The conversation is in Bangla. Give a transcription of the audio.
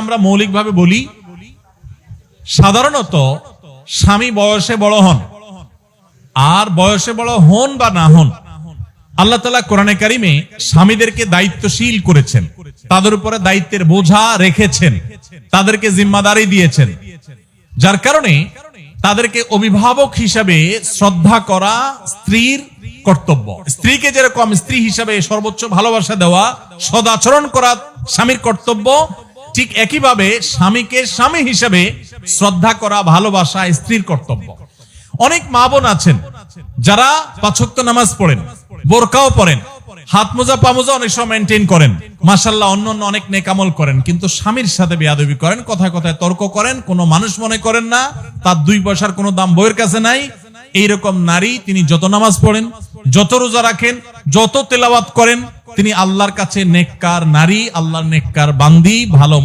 আমরা মৌলিকভাবে বলি, সাধারণত স্বামী বয়সে বড় হন আর বয়সে বড় হন বা না হন, আল্লাহ তাআলা কোরআনে কারিমে স্বামীদেরকে দায়িত্বশীল করেছেন, তাদের উপরে দায়িত্বের বোঝা রেখেছেন, তাদেরকে জিম্মাদারি দিয়েছেন, যার কারণে তাদেরকে অভিভাবক হিসাবে শ্রদ্ধা করা স্ত্রীর কর্তব্য। স্ত্রীকে যেরকম স্ত্রী হিসাবে সর্বোচ্চ ভালোবাসা দেওয়া, সদাচরণ করা স্বামীর কর্তব্য, ঠিক একইভাবে স্বামীকে স্বামী হিসাবে শ্রদ্ধা করা, ভালোবাসা স্ত্রীর কর্তব্য। অনেক মা বোন আছেন যারা ৫ ওয়াক্ত নামাজ পড়েন, বোরকাও পরেন, হাত মোজা পা মোজা অনেক সময় মেনটেন করেন, মাশাআল্লাহ অন্য অনেক নেক আমল করেন, কিন্তু স্বামীর সাথে বেয়াদবি করেন, কথায় কথায় তর্ক করেন, কোনো মানুষ মনে করেন না, তার 2 পয়সার কোনো দাম বইয়ের কাছে নাই। এইরকম নারী তিনি যত নামাজ পড়েন, যত রোজা রাখেন, যত তেলাওয়াত করেন, তিনি আল্লাহর কাছে নেককার নারী, আল্লাহর নেককার বান্দি, ভালো